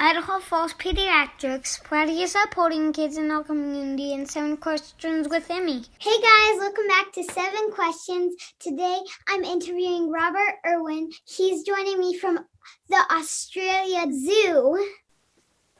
Idaho Falls Pediatrics, proudly supporting kids in our community, and 7 questions with Emmy. Hey guys, welcome back to 7 Questions. Today I'm interviewing Robert Irwin. He's joining me from the Australia Zoo.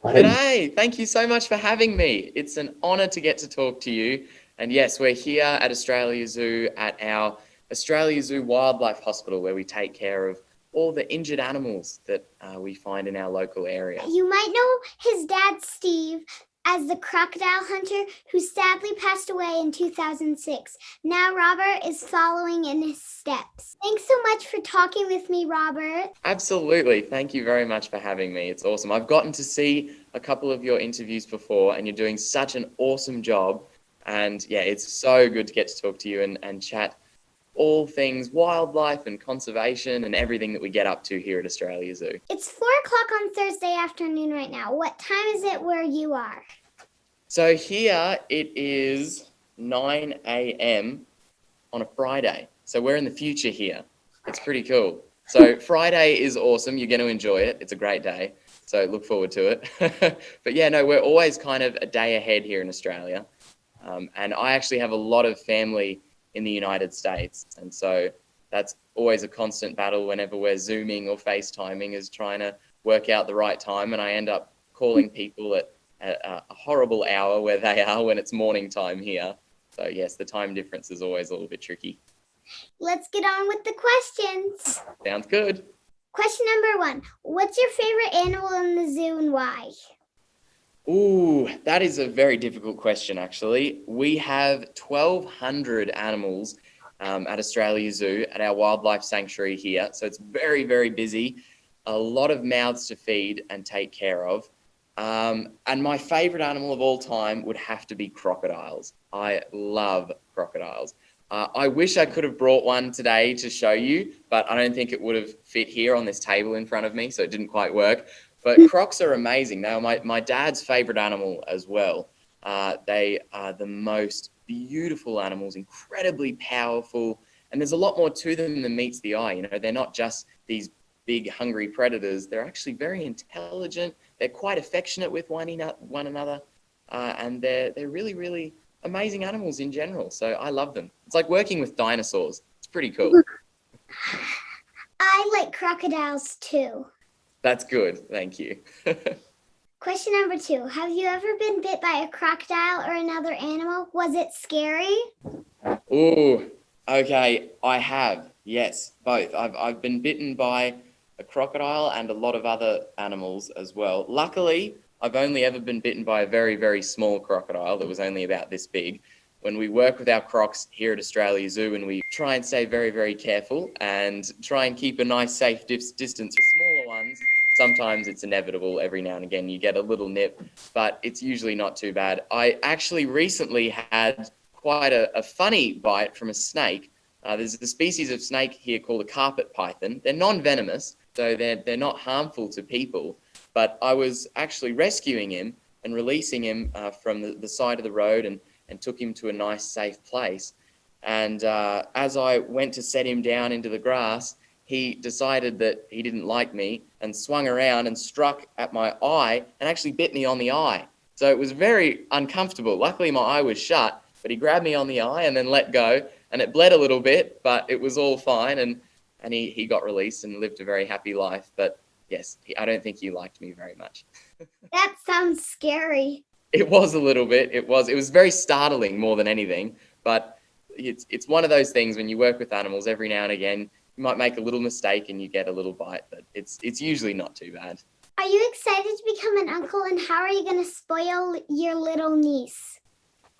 G'day, thank you so much for having me. It's an honour to get to talk to you. And yes, we're here at Australia Zoo at our Australia Zoo Wildlife Hospital, where we take care of all the injured animals that we find in our local area. You might know his dad, Steve, as the Crocodile Hunter, who sadly passed away in 2006. Now Robert is following in his steps. Thanks so much for talking with me, Robert. Absolutely. Thank you very much for having me. It's awesome. I've gotten to see a couple of your interviews before, and you're doing such an awesome job. And yeah, it's so good to get to talk to you and chat all things wildlife and conservation and everything that we get up to here at Australia Zoo. It's 4:00 on Thursday afternoon right now. What time is it where you are? So here it is 9 a.m. on a Friday. So we're in the future here. It's pretty cool. So Friday is awesome. You're going to enjoy it. It's a great day. So look forward to it. But yeah, no, we're always kind of a day ahead here in Australia. And I actually have a lot of family in the United States. And so that's always a constant battle whenever we're Zooming or FaceTiming, is trying to work out the right time. And I end up calling people at a horrible hour where they are when it's morning time here. So yes, the time difference is always a little bit tricky. Let's get on with the questions. Sounds good. Question number 1. What's your favorite animal in the zoo and why? Ooh, that is a very difficult question, actually. We have 1,200 animals at Australia Zoo, at our wildlife sanctuary here. So it's very, very busy. A lot of mouths to feed and take care of. And my favorite animal of all time would have to be crocodiles. I love crocodiles. I wish I could have brought one today to show you, but I don't think it would have fit here on this table in front of me, so it didn't quite work. But crocs are amazing. They are my dad's favorite animal as well. They are the most beautiful animals, incredibly powerful, and there's a lot more to them than meets the eye. You know, they're not just these big hungry predators. They're actually very intelligent. They're quite affectionate with one another, and they're really, really amazing animals in general. So I love them. It's like working with dinosaurs. It's pretty cool. I like crocodiles too. That's good. Thank you. Question number 2. Have you ever been bit by a crocodile or another animal? Was it scary? Ooh, okay. I have. Yes, both. I've been bitten by a crocodile and a lot of other animals as well. Luckily, I've only ever been bitten by a very, very small crocodile that was only about this big. When we work with our crocs here at Australia Zoo, and we try and stay very, very careful and try and keep a nice safe distance for smaller ones, sometimes it's inevitable. Every now and again you get a little nip, but it's usually not too bad. I actually recently had quite a funny bite from a snake. There's a species of snake here called a carpet python. They're non-venomous, so they're not harmful to people, but I was actually rescuing him and releasing him from the side of the road and took him to a nice safe place. And as I went to set him down into the grass, he decided that he didn't like me and swung around and struck at my eye and actually bit me on the eye. So it was very uncomfortable. Luckily my eye was shut, but he grabbed me on the eye and then let go, and it bled a little bit, but it was all fine, and he got released and lived a very happy life. But yes, I don't think he liked me very much. That sounds scary. It was a little bit. It was very startling more than anything. But it's one of those things when you work with animals, every now and again, you might make a little mistake and you get a little bite, but it's usually not too bad. Are you excited to become an uncle, and how are you going to spoil your little niece?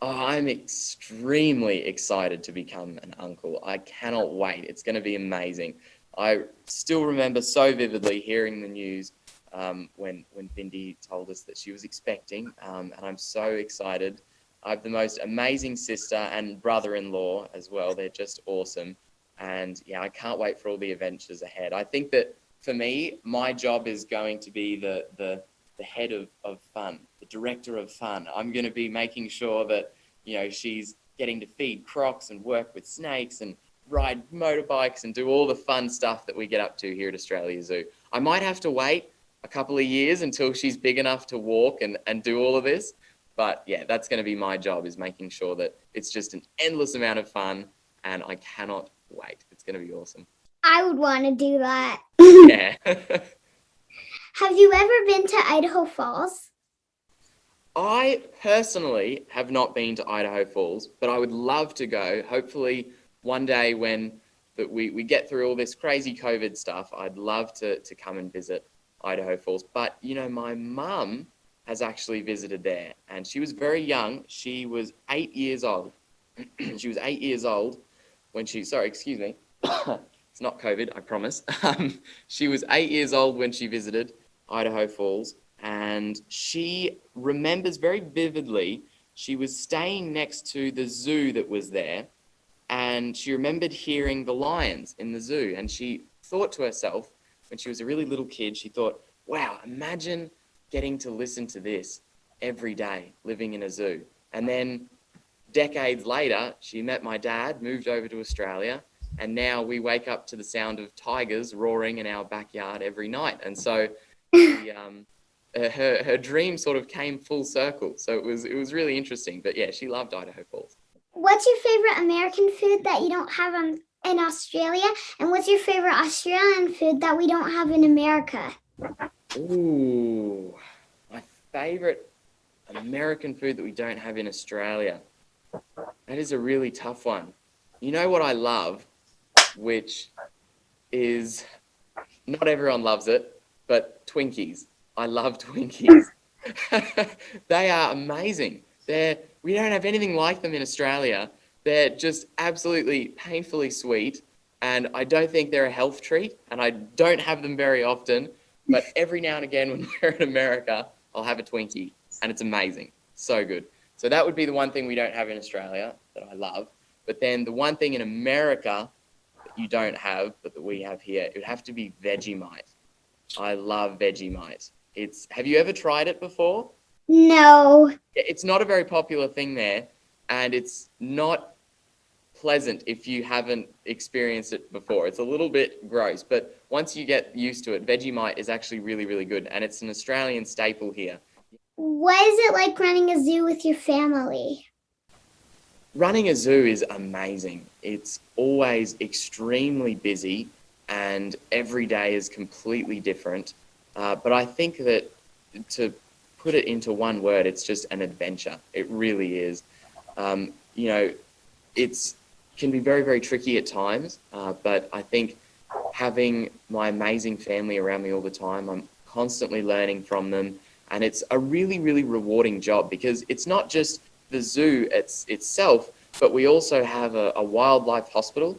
Oh, I'm extremely excited to become an uncle. I cannot wait. It's going to be amazing. I still remember so vividly hearing the news when Bindi told us that she was expecting, and I'm so excited. I have the most amazing sister and brother-in-law as well. They're just awesome. And yeah, I can't wait for all the adventures ahead. I think that for me, my job is going to be the head of fun, the director of fun. I'm going to be making sure that, you know, she's getting to feed crocs and work with snakes and ride motorbikes and do all the fun stuff that we get up to here at Australia Zoo. I might have to wait a couple of years until she's big enough to walk and do all of this. But yeah, that's going to be my job, is making sure that it's just an endless amount of fun, and I cannot wait. It's going to be awesome. I would want to do that. Yeah. Have you ever been to Idaho Falls? I personally have not been to Idaho Falls, but I would love to go. Hopefully one day when we get through all this crazy COVID stuff, I'd love to come and visit Idaho Falls. But, you know, my mum has actually visited there, and she was very young. She was 8 years old. She was 8 years old when she, sorry, excuse me. It's not COVID, I promise. She was 8 years old when she visited Idaho Falls, and she remembers very vividly, she was staying next to the zoo that was there, and she remembered hearing the lions in the zoo, and she thought to herself, when she was a really little kid, she thought, wow, imagine getting to listen to this every day, living in a zoo. And then decades later, she met my dad, moved over to Australia, and now we wake up to the sound of tigers roaring in our backyard every night. And so her dream sort of came full circle. So it was really interesting. But yeah, she loved Idaho Falls. What's your favorite American food that you don't have in Australia? And what's your favorite Australian food that we don't have in America? Ooh, my favorite American food that we don't have in Australia. That is a really tough one. You know what I love, which is, not everyone loves it, but Twinkies. I love Twinkies. They are amazing. We don't have anything like them in Australia. They're just absolutely painfully sweet, and I don't think they're a health treat, and I don't have them very often, but every now and again when we're in America, I'll have a Twinkie, and it's amazing. So good. So that would be the one thing we don't have in Australia that I love. But then the one thing in America that you don't have, but that we have here, it would have to be Vegemite. I love Vegemite. Have you ever tried it before? No. It's not a very popular thing there, and it's not pleasant if you haven't experienced it before. It's a little bit gross, but once you get used to it, Vegemite is actually really, really good, and it's an Australian staple here. What is it like running a zoo with your family? Running a zoo is amazing. It's always extremely busy, and every day is completely different. But I think that, to put it into one word, it's just an adventure. It really is. You know, it can be very, very tricky at times, but I think having my amazing family around me all the time, I'm constantly learning from them, and it's a really, really rewarding job, because it's not just the zoo itself, but we also have a wildlife hospital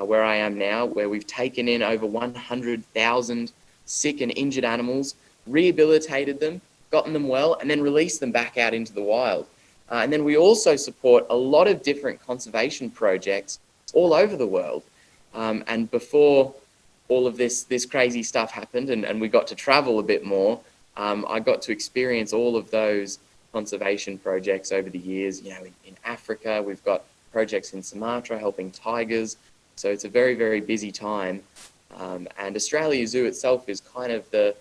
where I am now, where we've taken in over 100,000 sick and injured animals, rehabilitated them, gotten them well, and then released them back out into the wild. And then we also support a lot of different conservation projects all over the world. And before all of this crazy stuff happened, and we got to travel a bit more, I got to experience all of those conservation projects over the years. You know, in Africa, we've got projects in Sumatra helping tigers. So it's a very, very busy time. And Australia Zoo itself is kind of the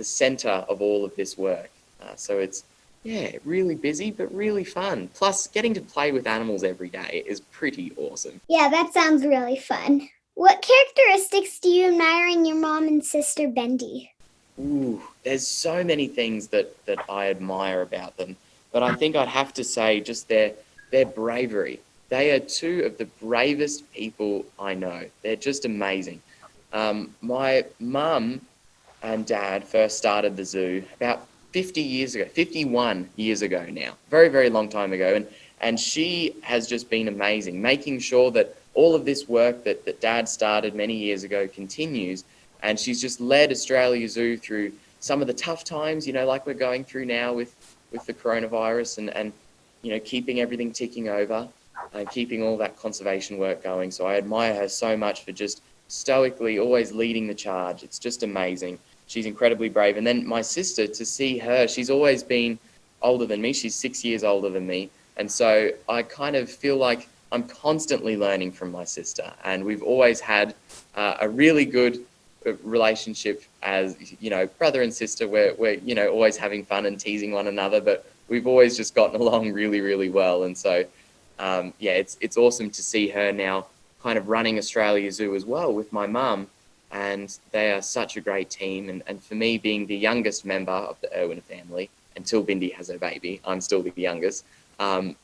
center of all of this work. So it's, yeah, really busy, but really fun. Plus, getting to play with animals every day is pretty awesome. Yeah, that sounds really fun. What characteristics do you admire in your mom and sister, Bindi? Ooh, there's so many things that I admire about them. But I think I'd have to say just their bravery. They are two of the bravest people I know. They're just amazing. My mum and dad first started the zoo about 51 years ago now. Very, very long time ago. And she has just been amazing, making sure that all of this work that Dad started many years ago continues. And she's just led Australia Zoo through some of the tough times, you know, like we're going through now with the coronavirus and you know, keeping everything ticking over and keeping all that conservation work going. So I admire her so much for just stoically always leading the charge. It's just amazing. She's incredibly brave. And then my sister, to see her, she's always been older than me. She's 6 years older than me. And so I kind of feel like I'm constantly learning from my sister. And we've always had a really good relationship as, brother and sister. We're always having fun and teasing one another, but we've always just gotten along really, really well. And so, it's awesome to see her now kind of running Australia Zoo as well with my mum. And they are such a great team. And for me, being the youngest member of the Irwin family, until Bindi has her baby, I'm still the youngest.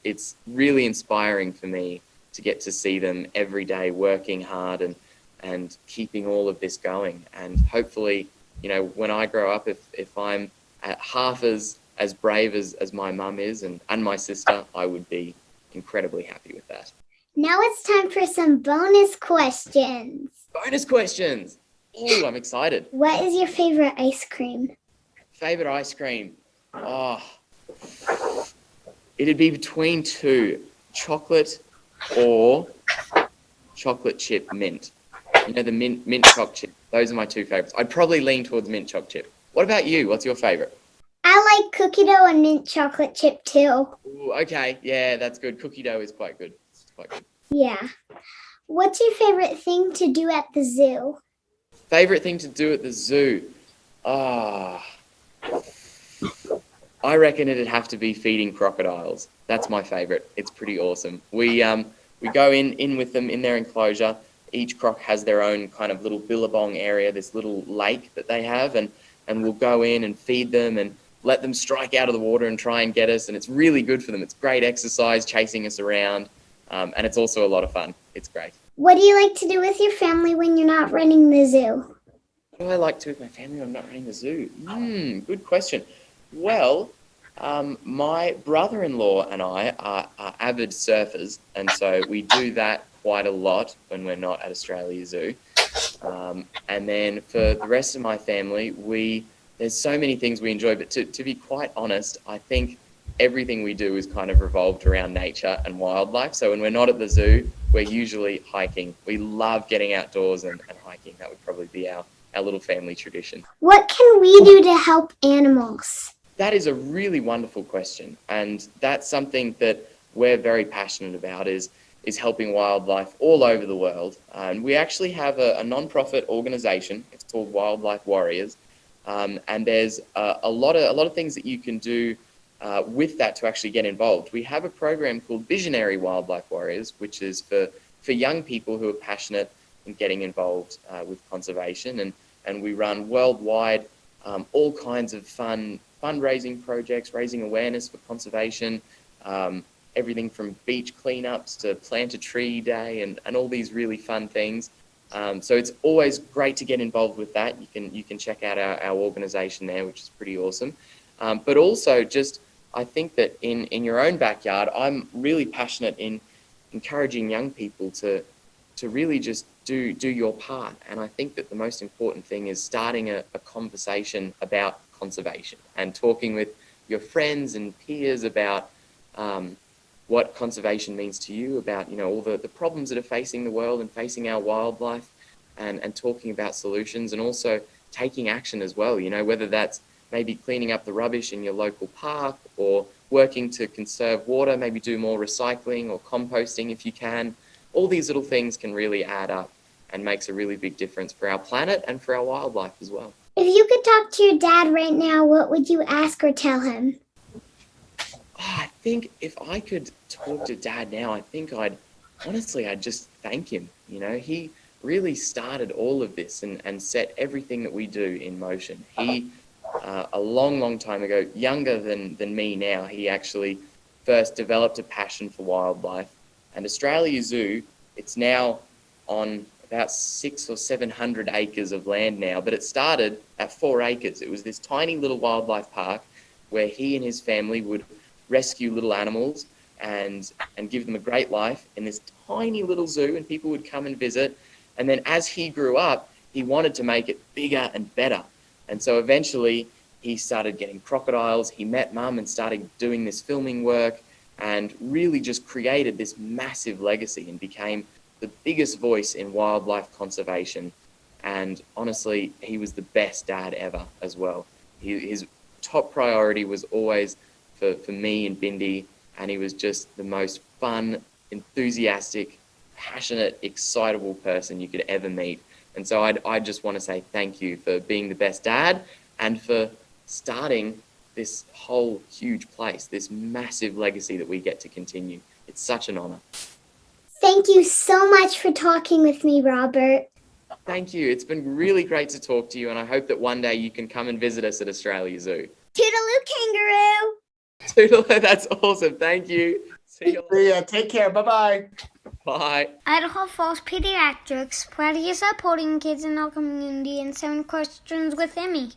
It's really inspiring for me to get to see them every day working hard and keeping all of this going. And hopefully, when I grow up, if I'm half as brave as my mum is and my sister, I would be incredibly happy with that. Now it's time for some bonus questions. Bonus questions. Oh, I'm excited. What is your favorite ice cream? Favorite ice cream? Oh, it'd be between two, chocolate or chocolate chip mint. The mint choc chip. Those are my two favorites. I'd probably lean towards mint choc chip. What about you? What's your favorite? I like cookie dough and mint chocolate chip too. Ooh, okay, yeah, that's good. Cookie dough is quite good. It's quite good. Yeah. What's your favorite thing to do at the zoo? Favorite thing to do at the zoo? I reckon it'd have to be feeding crocodiles. That's my favorite. It's pretty awesome. We go in with them in their enclosure. Each croc has their own kind of little billabong area, this little lake that they have, and we'll go in and feed them and let them strike out of the water and try and get us. And it's really good for them. It's great exercise, chasing us around, and it's also a lot of fun. It's great. What do you like to do with your family when you're not running the zoo? What do I like to do with my family when I'm not running the zoo? Good question. Well, my brother-in-law and I are avid surfers, and so we do that quite a lot when we're not at Australia Zoo. And then for the rest of my family, there's so many things we enjoy, but to be quite honest, I think everything we do is kind of revolved around nature and wildlife. So when we're not at the zoo, we're usually hiking. We love getting outdoors and hiking. That would probably be our little family tradition. What can we do to help animals? That is a really wonderful question. And that's something that we're very passionate about is helping wildlife all over the world. And we actually have a non-profit organization. It's called Wildlife Warriors. And there's a lot of things that you can do with that to actually get involved. We have a program called Visionary Wildlife Warriors, which is for young people who are passionate in getting involved with conservation. And we run worldwide all kinds of fundraising projects, raising awareness for conservation, everything from beach cleanups to plant a tree day and all these really fun things. So it's always great to get involved with that. You can check out our organization there, which is pretty awesome. But also just, I think that in your own backyard, I'm really passionate in encouraging young people to really just do your part. And I think that the most important thing is starting a conversation about conservation and talking with your friends and peers about what conservation means to you, about all the problems that are facing the world and facing our wildlife, and talking about solutions, and also taking action as well, whether that's maybe cleaning up the rubbish in your local park or working to conserve water, maybe do more recycling or composting if you can. All these little things can really add up and makes a really big difference for our planet and for our wildlife as well. If you could talk to your dad right now, what would you ask or tell him? I think if I could talk to Dad now, I think I'd just thank him. He really started all of this and set everything that we do in motion. He, a long, long time ago, younger than me now, he actually first developed a passion for wildlife. And Australia Zoo, it's now on about 600 or 700 acres of land now, but it started at 4 acres. It was this tiny little wildlife park where he and his family would rescue little animals and give them a great life in this tiny little zoo, and people would come and visit. And then as he grew up, he wanted to make it bigger and better. And so eventually he started getting crocodiles. He met Mum and started doing this filming work and really just created this massive legacy and became the biggest voice in wildlife conservation. And honestly, he was the best dad ever as well. His top priority was always for me and Bindi, and he was just the most fun, enthusiastic, passionate, excitable person you could ever meet. And so I just want to say thank you for being the best dad and for starting this whole huge place, this massive legacy that we get to continue. It's such an honor. Thank you so much for talking with me, Robert. Thank you. It's been really great to talk to you, and I hope that one day you can come and visit us at Australia Zoo. Toodaloo, kangaroo! Toodaloo, that's awesome. Thank you. See you later. See ya. Take care. Bye-bye. Bye. Idaho Falls Pediatrics, proudly supporting kids in our community and 7 questions with Emmy.